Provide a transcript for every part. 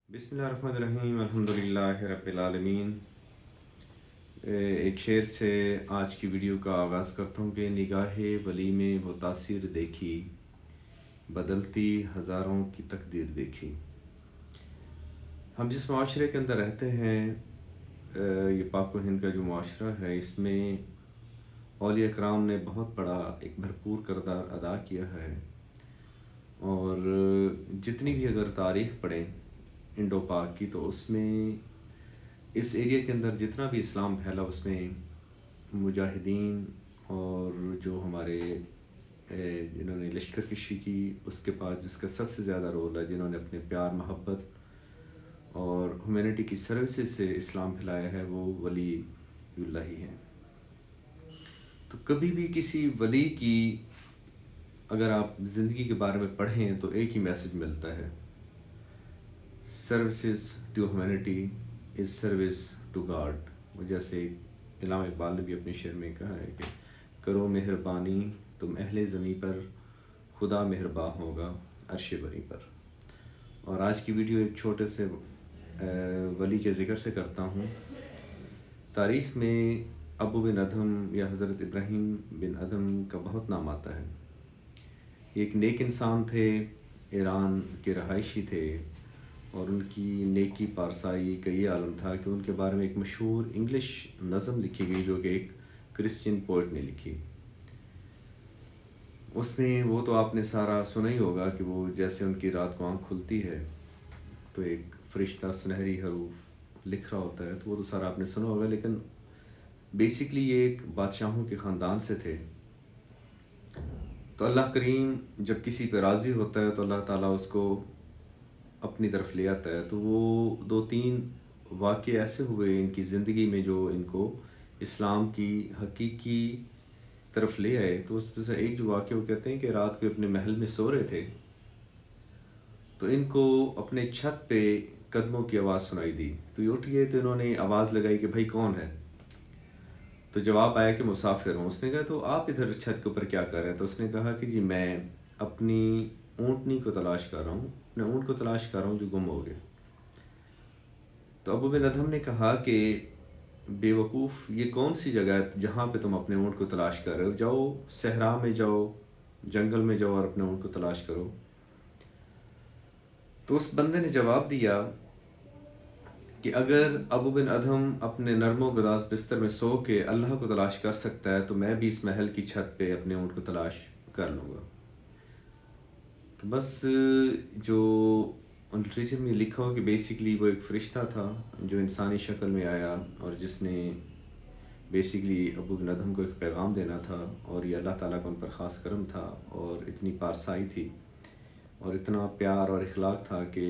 बिस्मिल्लाहिर्रहमानिर्रहीम अल्हम्दुलिल्लाहि रब्बिल आलमीन। एक शेर से आज की वीडियो का आगाज़ करता हूँ कि निगाहे वली में वो तासीर देखी, बदलती हज़ारों की तकदीर देखी। हम जिस माशरे के अंदर रहते हैं, ये पाक व हिंद का जो माशरा है, इसमें औलिया कराम ने बहुत बड़ा एक भरपूर किरदार अदा किया है। और जितनी भी अगर तारीख़ पढ़ें इंडो पाक की, तो उसमें इस एरिया के अंदर जितना भी इस्लाम फैला, उसमें मुजाहिदीन और जो हमारे जिन्होंने लश्कर कशी की, उसके पास जिसका सबसे ज़्यादा रोल है, जिन्होंने अपने प्यार मोहब्बत और ह्यूमैनिटी की सर्विसेज से इस्लाम फैलाया है, वो वलीउल्लाह ही हैं। तो कभी भी किसी वली की अगर आप ज़िंदगी के बारे में पढ़ें तो एक ही मैसेज मिलता है, services to humanity is service to God. जैसे इलामा इकबाल ने भी अपने शेर में कहा है कि करो मेहरबानी तुम अहले ज़मीं पर, खुदा मेहरबान होगा अर्श बरी पर। और आज की वीडियो एक छोटे से वली के ज़िक्र से करता हूँ। तारीख़ में अबू बिन अदहम या हज़रत इब्राहीम बिन अदहम का बहुत नाम आता है। ये एक नेक इंसान थे, ईरान के रहायशी थे, और उनकी नेकी पारसाई का ये आलम था कि उनके बारे में एक मशहूर इंग्लिश नज़म लिखी गई, जो कि एक क्रिश्चियन पोइट ने लिखी। उसमें वो तो आपने सारा सुना ही होगा कि वो जैसे उनकी रात को आँख खुलती है तो एक फरिश्ता सुनहरी हरूफ लिख रहा होता है, तो वो तो सारा आपने सुना होगा। लेकिन बेसिकली ये एक बादशाहों के ख़ानदान से थे। तो अल्लाह करीम जब किसी पे राज़ी होता है तो अल्लाह ताला उसको अपनी तरफ ले आता है। तो वो दो तीन वाक़े ऐसे हुए इनकी ज़िंदगी में जो इनको इस्लाम की हकीकी तरफ ले आए। तो उसमें से एक जो वाक़या, वो कहते हैं कि रात को अपने महल में सो रहे थे, तो इनको अपने छत पे कदमों की आवाज़ सुनाई दी। तो ये उठ गए, तो इन्होंने आवाज़ लगाई कि भाई कौन है। तो जवाब आया कि मुसाफिर हूँ। उसने कहा तो आप इधर छत के ऊपर क्या कर रहे हैं। तो उसने कहा कि जी मैं अपनी ऊँटनी को तलाश कर रहा हूँ, अपने ऊँट को तलाश कर रहा हूँ जो गुम हो गए। तो अबू बिन अदहम ने कहा कि बेवकूफ़, ये कौन सी जगह है जहाँ पे तुम अपने ऊँट को तलाश कर रहे हो। जाओ सहरा में जाओ, जंगल में जाओ और अपने ऊँट को तलाश करो। तो उस बंदे ने जवाब दिया कि अगर अबू बिन अदहम अपने नरमो गदास बिस्तर में सो के अल्लाह को तलाश कर सकता है, तो मैं भी इस महल की छत पे अपने ऊँट को तलाश कर लूँगा। तो बस जो लिटरेचर में लिखा हो कि बेसिकली वो एक फ़रिश्ता था जो इंसानी शक्ल में आया, और जिसने बेसिकली अबू बिन अदहम को एक पैगाम देना था। और ये अल्लाह ताला का उन पर ख़ास करम था, और इतनी पारसाई थी और इतना प्यार और इखलाक था कि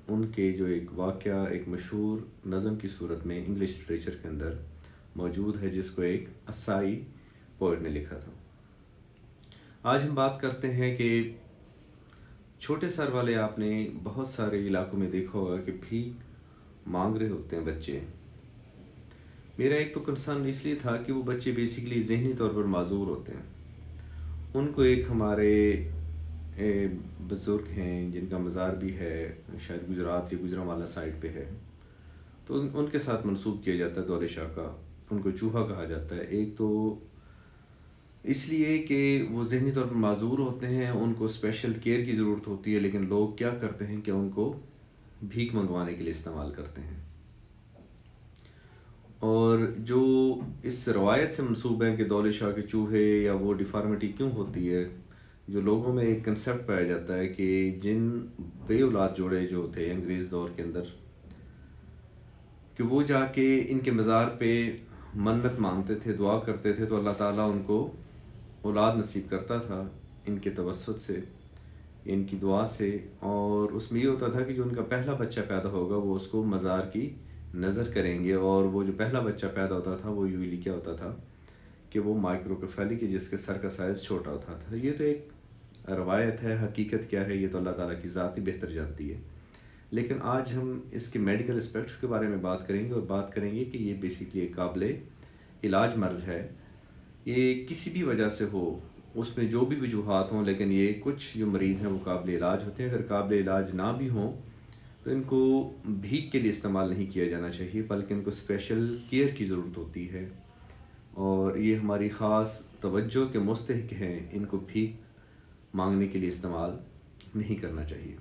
उनके जो एक वाक़या एक मशहूर नज़म की सूरत में इंग्लिश लिटरेचर के अंदर मौजूद है, जिसको एक असाई पोइट ने लिखा था। आज हम बात करते हैं कि छोटे सर वाले, आपने बहुत सारे इलाकों में देखा होगा कि भीख मांग रहे होते हैं बच्चे। मेरा एक तो कंसर्न इसलिए था कि वो बच्चे बेसिकली ज़हनी तौर पर माजूर होते हैं। उनको एक हमारे बुज़ुर्ग हैं जिनका मज़ार भी है, शायद गुजरात या गुजरांवाला साइड पे है, तो उनके साथ मंसूब किया जाता है दौरे शाह का। उनको चूहा कहा जाता है। एक तो इसलिए कि वो ज़हनी तौर पर माजूर होते हैं, उनको स्पेशल केयर की ज़रूरत होती है, लेकिन लोग क्या करते हैं कि उनको भीख मंगवाने के लिए इस्तेमाल करते हैं। और जो इस रवायत से मंसूब है कि दौले शाह के चूहे या वो डिफ़ॉर्मिटी क्यों होती है, जो लोगों में एक कंसेप्ट पाया जाता है कि जिन बे औलाद जोड़े जो थे अंग्रेज़ दौर के अंदर, कि वो जाके इनके मज़ार पे मन्नत मांगते थे, दुआ करते थे, तो अल्लाह ताला उनको औलाद नसीब करता था इनके तवस्सुत से, इनकी दुआ से। और उसमें ये होता था कि जो उनका पहला बच्चा पैदा होगा वो उसको मज़ार की नज़र करेंगे, और वो जो पहला बच्चा पैदा होता था वो यूजुअली क्या होता था कि वो माइक्रोकेफेली के, जिसके सर का साइज़ छोटा होता था। ये तो एक रवायत है, हकीकत क्या है ये तो अल्लाह ताला की ज़ात ही बेहतर जानती है। लेकिन आज हम इसके मेडिकल एस्पेक्ट्स के बारे में बात करेंगे, और बात करेंगे कि ये बेसिकली एक काबिल इलाज मर्ज़ है। ये किसी भी वजह से हो, उसमें जो भी वजूहात हों, लेकिन ये कुछ जो मरीज़ हैं वो काबिल इलाज होते हैं। अगर काबिल इलाज ना भी हों, تو ان کو بھیک کے لیے استعمال نہیں کیا جانا چاہیے، بلکہ ان کو اسپیشل کیئر کی ضرورت ہوتی ہے، اور یہ ہماری خاص توجہ کے مستحق ہیں۔ ان کو بھیک مانگنے کے لیے استعمال نہیں کرنا چاہیے۔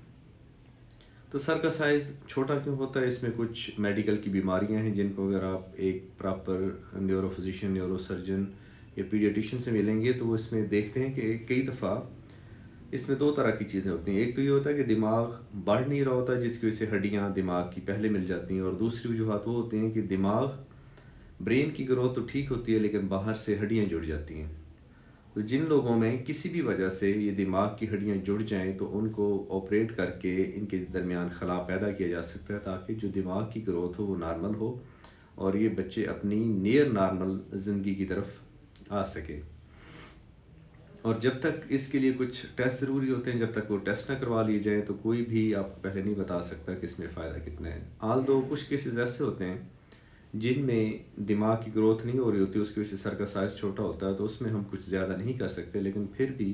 تو سر کا سائز چھوٹا کیوں ہوتا ہے؟ اس میں کچھ میڈیکل کی بیماریاں ہیں جن کو اگر آپ ایک proper neuro physician, neuro surgeon یا پیڈیاٹیشین سے ملیں گے تو وہ اس میں دیکھتے ہیں کہ کئی دفعہ اس میں دو طرح کی چیزیں ہوتی ہیں۔ ایک تو یہ ہوتا ہے کہ دماغ بڑھ نہیں رہا ہوتا، جس کی وجہ سے ہڈیاں دماغ کی پہلے مل جاتی ہیں، اور دوسری وجوہات وہ ہوتی ہیں کہ دماغ برین کی گروتھ تو ٹھیک ہوتی ہے لیکن باہر سے ہڈیاں جڑ جاتی ہیں۔ تو جن لوگوں میں کسی بھی وجہ سے یہ دماغ کی ہڈیاں جڑ جائیں تو ان کو آپریٹ کر کے ان کے درمیان خلا پیدا کیا جا سکتا ہے، تاکہ جو دماغ کی گروتھ ہو وہ نارمل ہو اور یہ بچے اپنی نیئر نارمل زندگی کی طرف آ سکے۔ اور جب تک اس کے لیے کچھ ٹیسٹ ضروری ہوتے ہیں، جب تک وہ ٹیسٹ نہ کروا لیے جائیں تو کوئی بھی آپ کو پہلے نہیں بتا سکتا کہ اس میں فائدہ کتنا ہے۔ آل کچھ کیسز ایسے ہوتے ہیں جن میں دماغ کی گروتھ نہیں ہو رہی ہوتی، اس کی وجہ سے سر کا سائز چھوٹا ہوتا ہے، تو اس میں ہم کچھ زیادہ نہیں کر سکتے، لیکن پھر بھی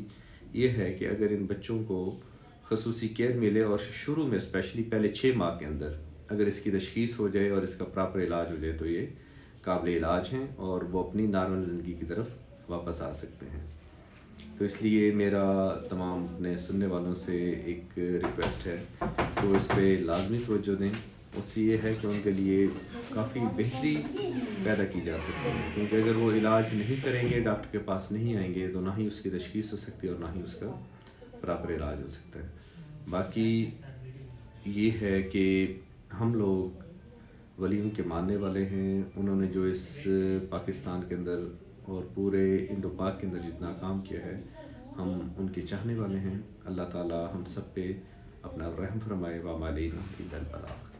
یہ ہے کہ اگر ان بچوں کو خصوصی کیئر ملے اور شروع میں اسپیشلی پہلے 6 ماہ کے اندر اگر اس کی تشخیص ہو جائے اور اس کا پراپر علاج ہو جائے تو یہ قابل علاج ہیں اور وہ اپنی نارمل زندگی کی طرف واپس آ سکتے ہیں۔ تو اس لیے میرا تمام اپنے سننے والوں سے ایک ریکویسٹ ہے کہ وہ اس پہ لازمی توجہ دیں۔ اس سے یہ ہے کہ ان کے لیے کافی بہتری پیدا کی جا سکتی ہے، کیونکہ اگر وہ علاج نہیں کریں گے، ڈاکٹر کے پاس نہیں آئیں گے، تو نہ ہی اس کی تشخیص ہو سکتی ہے اور نہ ہی اس کا پراپر علاج ہو سکتا ہے۔ باقی یہ ہے کہ ہم لوگ ولیوں کے ماننے والے ہیں، انہوں نے جو اس پاکستان کے اندر اور پورے انڈو پاک کے اندر جتنا کام کیا ہے، ہم ان کے چاہنے والے ہیں۔ اللہ تعالی ہم سب پہ اپنا رحم فرمائے۔ وما علینا الا البلاغ۔